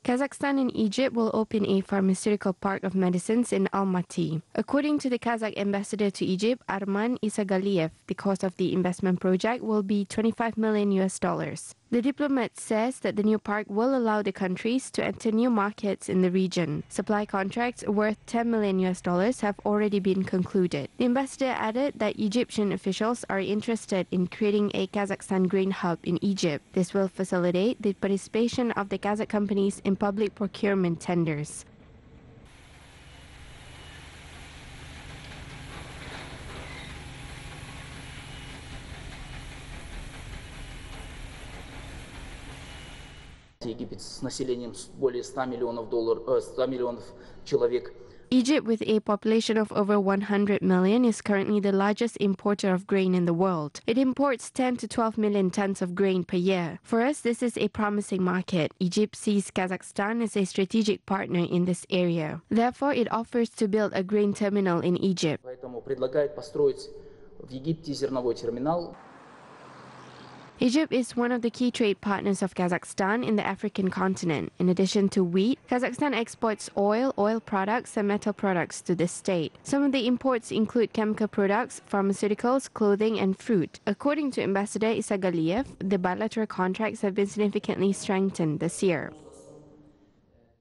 Kazakhstan and Egypt will open a pharmaceutical park of medicines in Almaty. According to the Kazakh ambassador to Egypt, Arman Isagaliev, the cost of the investment project will be $25 million. The diplomat says that the new park will allow the countries to enter new markets in the region. Supply contracts worth $10 million have already been concluded. The ambassador added that Egyptian officials are interested in creating a Kazakhstan grain hub in Egypt. This will facilitate the participation of the Kazakh companies in public procurement tenders. Египет с населением более 100 миллионов человек. Egypt, with a population of over 100 million, is currently the largest importer of grain in the world. It imports 10 to 12 million tons of grain per year. For us, this is a promising market. Egypt sees Kazakhstan as a strategic partner in this area. Therefore, it offers to build a grain terminal in Egypt. Поэтому предлагает построить в Египте зерновой терминал. Egypt is one of the key trade partners of Kazakhstan in the African continent. In addition to wheat, Kazakhstan exports oil, oil products, and metal products to the state. Some of the imports include chemical products, pharmaceuticals, clothing, and fruit. According to Ambassador Isagaliev, the bilateral contracts have been significantly strengthened this year.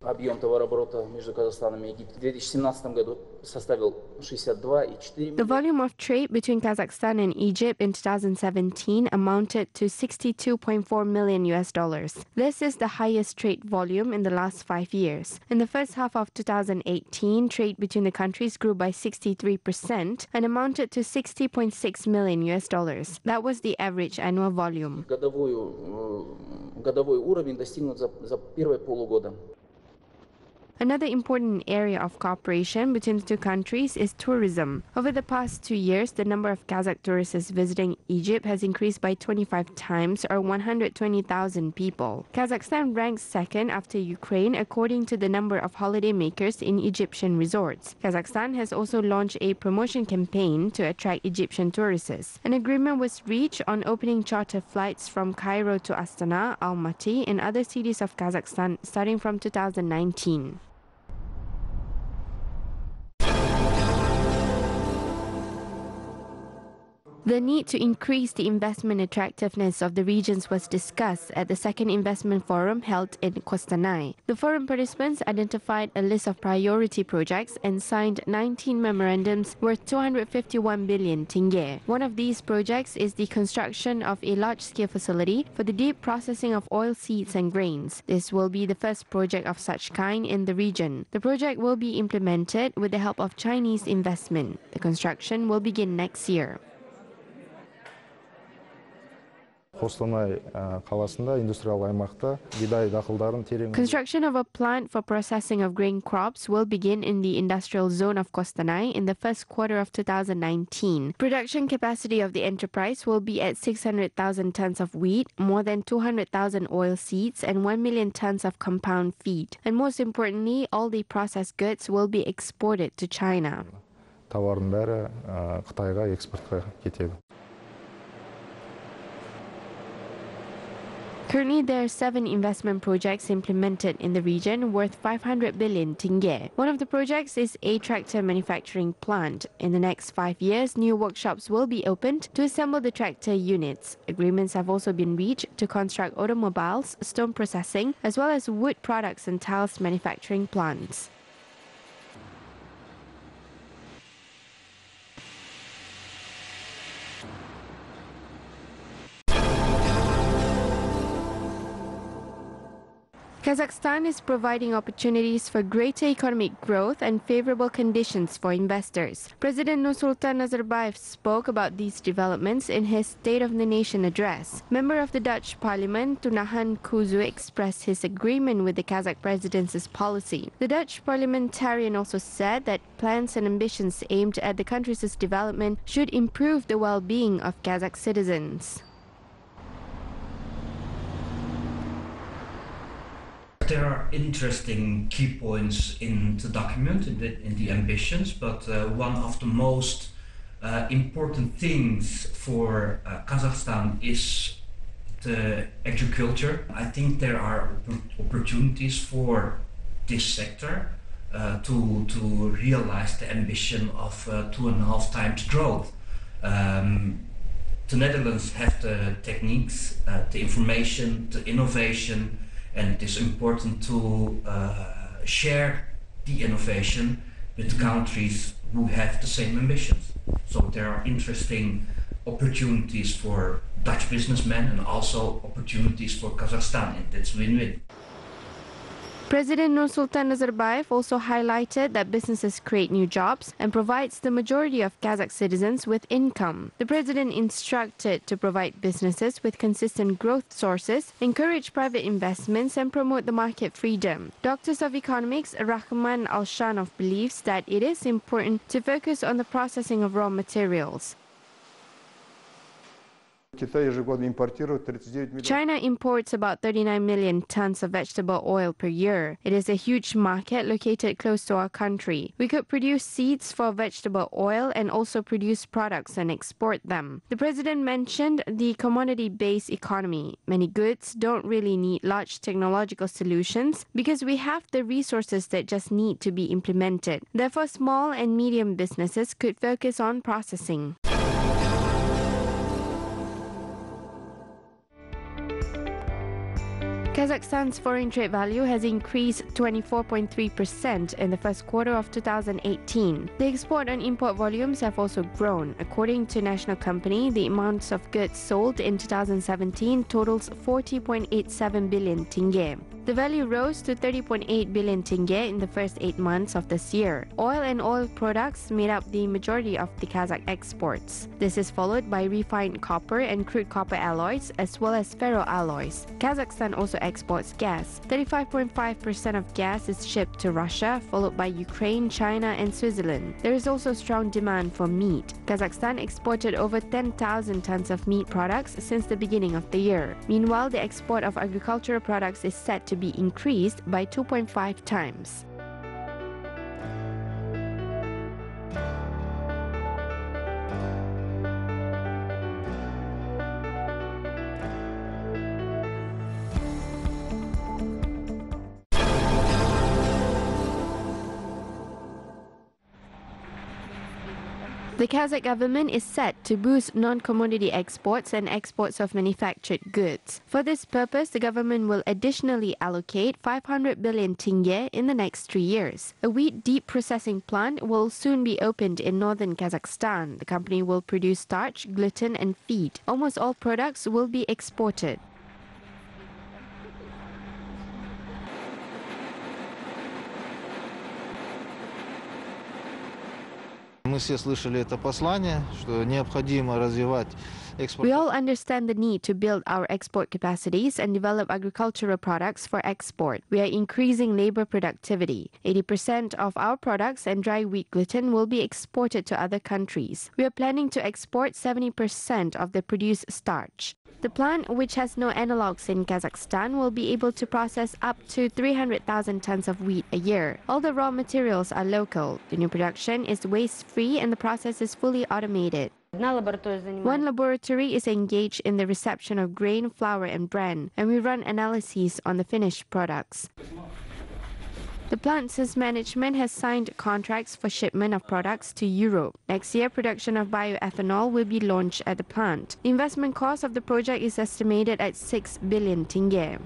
Объем товарооборота между Казахстаном и Египтом в 2017 году составил 62,4 The volume of trade between Kazakhstan and Egypt in 2017 amounted to $62.4 million. This is the highest trade volume in the last 5 years. In the first half of 2018, trade between the countries grew by 63% and amounted to $60.6 million. That was the average annual volume. Годовой уровень достигнут за первое полугода. Another important area of cooperation between the two countries is tourism. Over the past 2 years, the number of Kazakh tourists visiting Egypt has increased by 25 times, or 120,000 people. Kazakhstan ranks second after Ukraine according to the number of holidaymakers in Egyptian resorts. Kazakhstan has also launched a promotion campaign to attract Egyptian tourists. An agreement was reached on opening charter flights from Cairo to Astana, Almaty, and other cities of Kazakhstan starting from 2019. The need to increase the investment attractiveness of the regions was discussed at the second investment forum held in Kostanay. The forum participants identified a list of priority projects and signed 19 memorandums worth 251 billion tenge. One of these projects is the construction of a large-scale facility for the deep processing of oil seeds and grains. This will be the first project of such kind in the region. The project will be implemented with the help of Chinese investment. The construction will begin next year. Construction of a plant for processing of grain crops will begin in the industrial zone of Kostanay in the first quarter of 2019. Production capacity of the enterprise will be at 600,000 tons of wheat, more than 200,000 oil seeds, and 1 million tons of compound feed. And most importantly, all the processed goods will be exported to China. Currently, there are 7 investment projects implemented in the region worth 500 billion tenge. One of the projects is a tractor manufacturing plant. In the next 5 years, new workshops will be opened to assemble the tractor units. Agreements have also been reached to construct automobiles, stone processing, as well as wood products and tiles manufacturing plants. Kazakhstan is providing opportunities for greater economic growth and favorable conditions for investors. President Nursultan Nazarbayev spoke about these developments in his State of the Nation address. Member of the Dutch Parliament, Tunahan Kuzu, expressed his agreement with the Kazakh president's policy. The Dutch parliamentarian also said that plans and ambitions aimed at the country's development should improve the well-being of Kazakh citizens. There are interesting key points in the document, in the ambitions, but one of the most important things for Kazakhstan is agriculture. I think there are opportunities for this sector to realize the ambition of 2.5 times growth. The Netherlands have the techniques, the information, the innovation, and it is important to share the innovation with countries who have the same ambitions. So there are interesting opportunities for Dutch businessmen and also opportunities for Kazakhstan, and that's win-win. President Nursultan Nazarbayev also highlighted that businesses create new jobs and provides the majority of Kazakh citizens with income. The president instructed to provide businesses with consistent growth sources, encourage private investments and promote the market freedom. Doctors of Economics Rahman Alshanov believes that it is important to focus on the processing of raw materials. China imports about 39 million tons of vegetable oil per year. It is a huge market located close to our country. We could produce seeds for vegetable oil and also produce products and export them. The president mentioned the commodity-based economy. Many goods don't really need large technological solutions because we have the resources that just need to be implemented. Therefore, small and medium businesses could focus on processing. Kazakhstan's foreign trade value has increased 24.3% in the first quarter of 2018. The export and import volumes have also grown. According to National Company, the amounts of goods sold in 2017 totals 40.87 billion tenge. The value rose to 30.8 billion tenge in the first 8 months of this year. Oil and oil products made up the majority of the Kazakh exports. This is followed by refined copper and crude copper alloys as well as ferroalloys. Kazakhstan also exports gas. 35.5% of gas is shipped to Russia, followed by Ukraine, China and Switzerland. There is also strong demand for meat. Kazakhstan exported over 10,000 tons of meat products since the beginning of the year. Meanwhile, the export of agricultural products is set to be increased by 2.5 times. The Kazakh government is set to boost non-commodity exports and exports of manufactured goods. For this purpose, the government will additionally allocate 500 billion tenge in the next 3 years. A wheat deep processing plant will soon be opened in northern Kazakhstan. The company will produce starch, gluten and feed. Almost all products will be exported. Мы все слышали это послание, что необходимо развивать экспорт. We all understand the need to build our export capacities and develop agricultural products for export. We are increasing labor productivity. 80% of our products and dry wheat gluten will be exported to other countries. We are planning to export 70% of the produced starch. The plant, which has no analogues in Kazakhstan, will be able to process up to 300,000 tons of wheat a year. All the raw materials are local. The new production is waste-free and the process is fully automated. One laboratory is engaged in the reception of grain, flour and bran, and we run analyses on the finished products. The plant's management has signed contracts for shipment of products to Europe. Next year, production of bioethanol will be launched at the plant. The investment cost of the project is estimated at 6 billion tenge.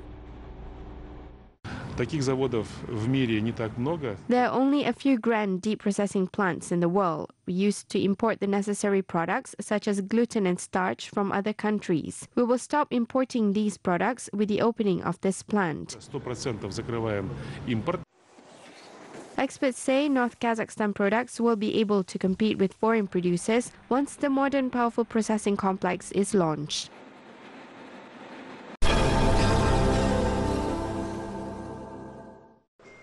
Таких заводов в мире не так много. There are only a few grand deep processing plants in the world. We used to import the necessary products such as gluten and starch from other countries. We will stop importing these products with the opening of this plant. 100% закрываем импорт. Experts say North Kazakhstan products will be able to compete with foreign producers once the modern powerful processing complex is launched.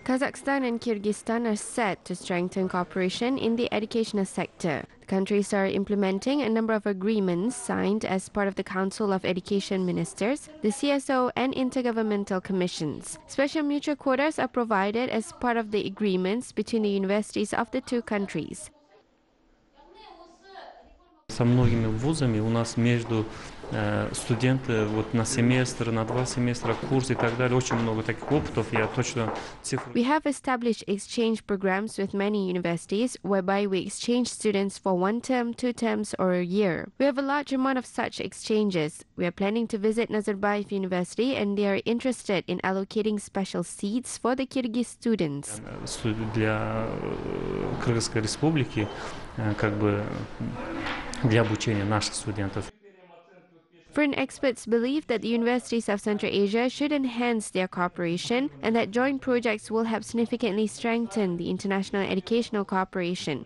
Kazakhstan and Kyrgyzstan are set to strengthen cooperation in the educational sector. The countries are implementing a number of agreements signed as part of the Council of Education Ministers, the CSO and intergovernmental commissions. Special mutual quotas are provided as part of the agreements between the universities of the two countries. Со многими вузами у нас между студенты вот на семестр, на 2 семестра, курс и так далее. Очень много таких опытов. Я точно цифры... We have established exchange programs with many universities whereby we exchange students for 1 term, 2 terms, or a year. We have a large amount of such exchanges. We are planning to visit Nazarbayev University and they are interested in allocating special seats for the Kyrgyz students. Для Кыргызской республики, как бы для обучения наших студентов. Foreign experts believe that the universities of Central Asia should enhance their cooperation and that joint projects will help significantly strengthen the international educational cooperation.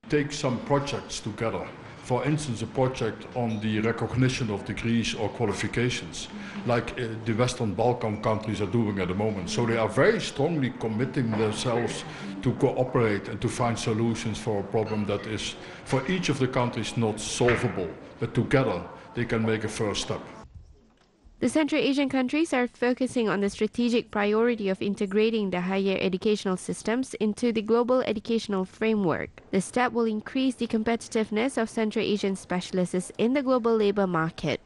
Take some projects together. For instance, a project on the recognition of degrees or qualifications, like the Western Balkan countries are doing at the moment. So they are very strongly committing themselves to cooperate and to find solutions for a problem that is, for each of the countries, not solvable, but together they can make a first step. The Central Asian countries are focusing on the strategic priority of integrating the higher educational systems into the global educational framework. The step will increase the competitiveness of Central Asian specialists in the global labor market.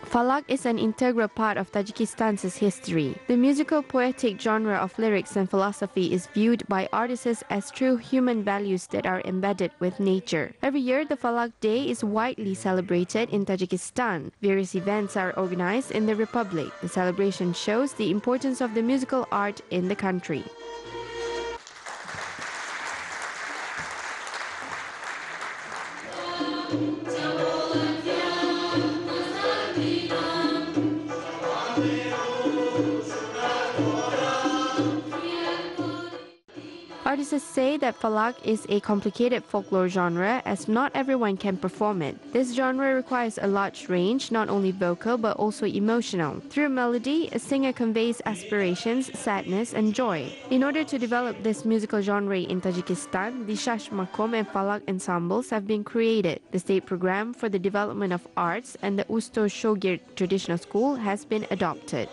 Falak is an integral part of Tajikistan's history. The musical poetic genre of lyrics and philosophy is viewed by artists as true human values that are embedded with nature. Every year, the Falak Day is widely celebrated in Tajikistan. Various events are organized in the Republic. The celebration shows the importance of the musical art in the country. Artists say that Falak is a complicated folklore genre as not everyone can perform it. This genre requires a large range, not only vocal but also emotional. Through melody, a singer conveys aspirations, sadness, and joy. In order to develop this musical genre in Tajikistan, the Shash Makom and Falak ensembles have been created. The state program for the development of arts and the Usto Shogir traditional school has been adopted.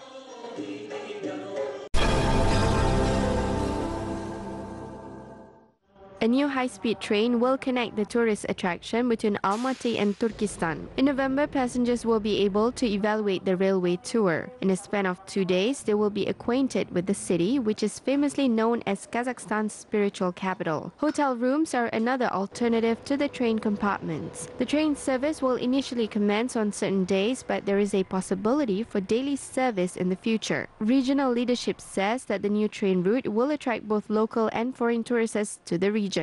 A new high-speed train will connect the tourist attraction between Almaty and Turkestan. In November, passengers will be able to evaluate the railway tour. In a span of 2 days, they will be acquainted with the city, which is famously known as Kazakhstan's spiritual capital. Hotel rooms are another alternative to the train compartments. The train service will initially commence on certain days, but there is a possibility for daily service in the future. Regional leadership says that the new train route will attract both local and foreign tourists to the region.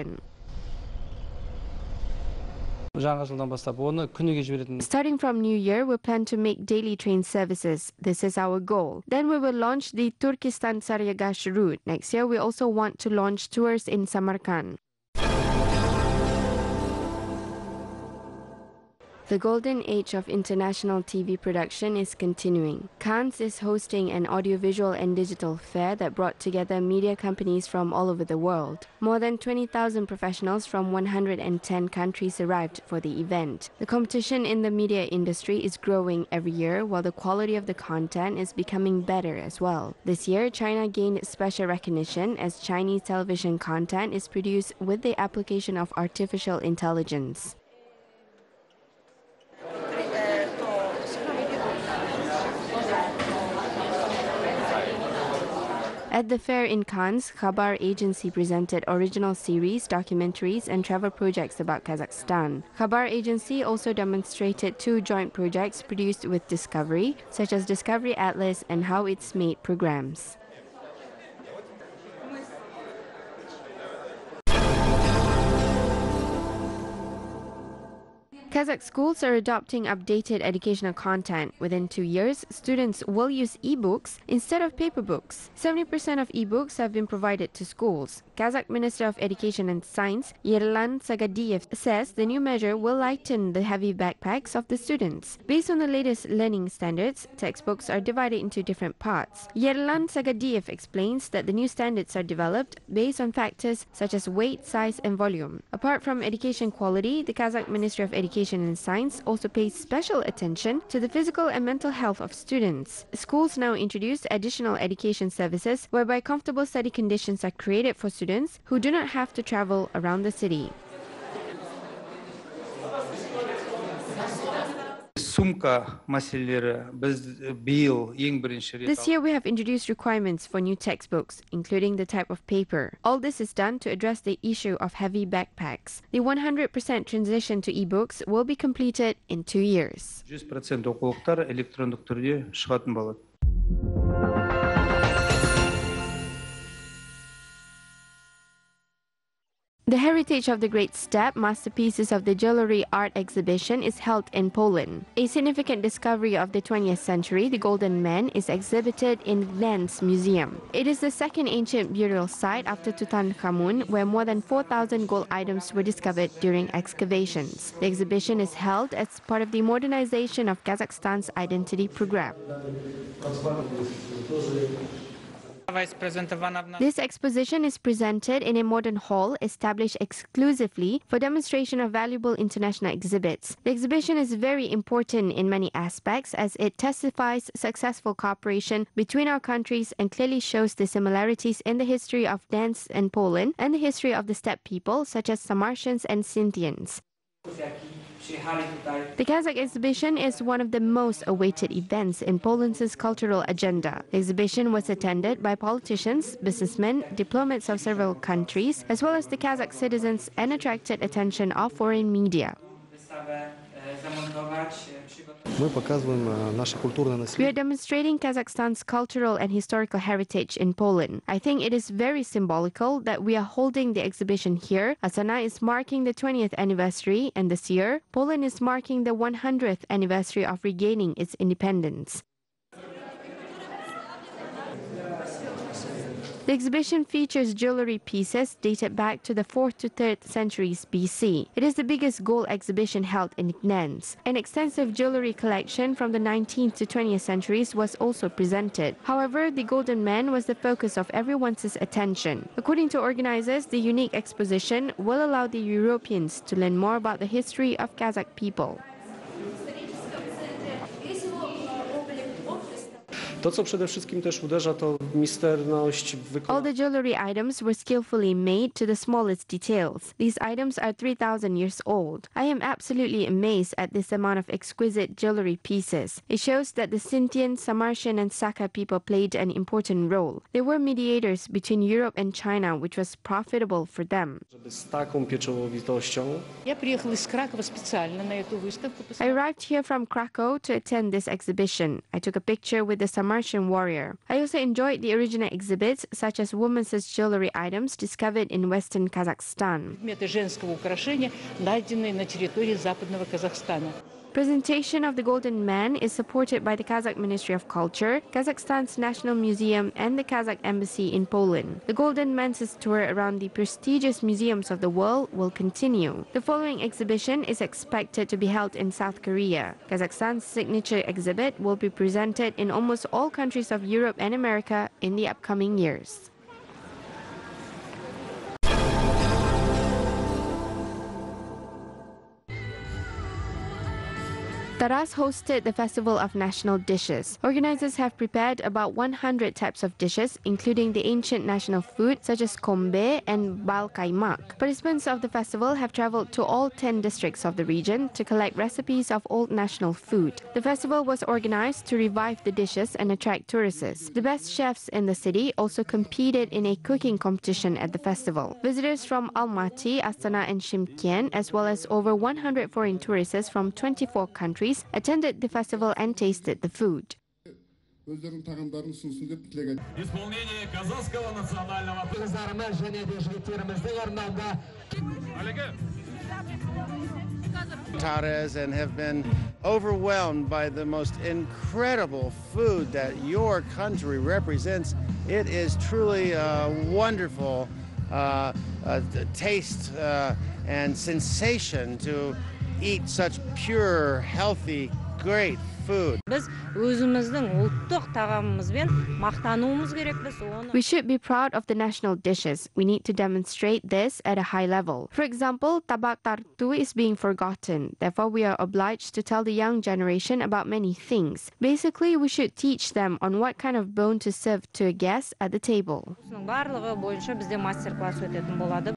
Starting from New Year, we plan to make daily train services. This is our goal. Then we will launch the Turkestan-Saryagash route. Next year, we also want to launch tours in Samarkand. The golden age of international TV production is continuing. Cannes is hosting an audiovisual and digital fair that brought together media companies from all over the world. More than 20,000 professionals from 110 countries arrived for the event. The competition in the media industry is growing every year, while the quality of the content is becoming better as well. This year, China gained special recognition as Chinese television content is produced with the application of artificial intelligence. At the fair in Cannes, Khabar Agency presented original series, documentaries, and travel projects about Kazakhstan. Khabar Agency also demonstrated 2 joint projects produced with Discovery, such as Discovery Atlas and How It's Made programs. Kazakh schools are adopting updated educational content. Within 2 years, students will use e-books instead of paper books. 70% of e-books have been provided to schools. Kazakh Minister of Education and Science, Yerlan Sagadiev, says the new measure will lighten the heavy backpacks of the students. Based on the latest learning standards, textbooks are divided into different parts. Yerlan Sagadiev explains that the new standards are developed based on factors such as weight, size, and volume. Apart from education quality, the Kazakh Ministry of Education education and science also pays special attention to the physical and mental health of students. Schools now introduce additional education services whereby comfortable study conditions are created for students who do not have to travel around the city. This year we have introduced requirements for new textbooks, including the type of paper. All this is done to address the issue of heavy backpacks. The 100% transition to e-books will be completed in 2 years. 100% оқулықтар электрондық түрде шығатын болады. The Heritage of the Great Steppe, Masterpieces of the Jewelry Art Exhibition is held in Poland. A significant discovery of the 20th century, the Golden Man, is exhibited in Gdańsk Museum. It is the second ancient burial site after Tutankhamun, where more than 4,000 gold items were discovered during excavations. The exhibition is held as part of the modernization of Kazakhstan's identity program. This exposition is presented in a modern hall established exclusively for demonstration of valuable international exhibits. The exhibition is very important in many aspects as it testifies successful cooperation between our countries and clearly shows the similarities in the history of Gdańsk and Poland and the history of the steppe people such as Sarmatians and Scythians. The Kazakh exhibition is one of the most awaited events in Poland's cultural agenda. The exhibition was attended by politicians, businessmen, diplomats of several countries, as well as the Kazakh citizens, and attracted attention of foreign media. We are demonstrating Kazakhstan's cultural and historical heritage in Poland. I think it is very symbolical that we are holding the exhibition here. Astana is marking the 20th anniversary, and this year, Poland is marking the 100th anniversary of regaining its independence. The exhibition features jewelry pieces dated back to the 4th to 3rd centuries BC. It is the biggest gold exhibition held in Gdańsk. An extensive jewelry collection from the 19th to 20th centuries was also presented. However, the Golden Man was the focus of everyone's attention. According to organizers, the unique exposition will allow the Europeans to learn more about the history of Kazakh people. To, co przede wszystkim też uderza, to misterność wykonania. All the jewelry items were skillfully made to the smallest details. These items are 3,000 years old. I am absolutely amazed at this amount of exquisite jewelry pieces. It shows that the Scythian, Sarmatian and Saka people played an important role. They were mediators between Europe and China, which was profitable for them. Z taką pieczołowitością. I arrived here from Krakow to attend this exhibition. I took a picture with the Sarmatian warrior. I also enjoyed the original exhibits, such as women's jewelry items discovered in western Kazakhstan. Presentation of the Golden Man is supported by the Kazakh Ministry of Culture, Kazakhstan's National Museum and the Kazakh Embassy in Poland. The Golden Man's tour around the prestigious museums of the world will continue. The following exhibition is expected to be held in South Korea. Kazakhstan's signature exhibit will be presented in almost all countries of Europe and America in the upcoming years. Taras hosted the Festival of National Dishes. Organizers have prepared about 100 types of dishes, including the ancient national food such as kombe and bal kaimak. Participants of the festival have traveled to all 10 districts of the region to collect recipes of old national food. The festival was organized to revive the dishes and attract tourists. The best chefs in the city also competed in a cooking competition at the festival. Visitors from Almaty, Astana and Shymkent, as well as over 100 foreign tourists from 24 countries, attended the festival and tasted the food. Taras and have been overwhelmed by the most incredible food that your country represents. It is truly a wonderful taste and sensation to eat such pure, healthy, great food. Biz özümüzdün ulttuk tağamımızben maqtanuumuz kerekmiz. We should be proud of the national dishes. We need to demonstrate this at a high level. For example, tabak tartu is being forgotten. Therefore, we are obliged to tell the young generation about many things. Basically, we should teach them on what kind of bone to serve to a guest at the table. Барлыгы боюнча бізде мастер-класс өтетін болады.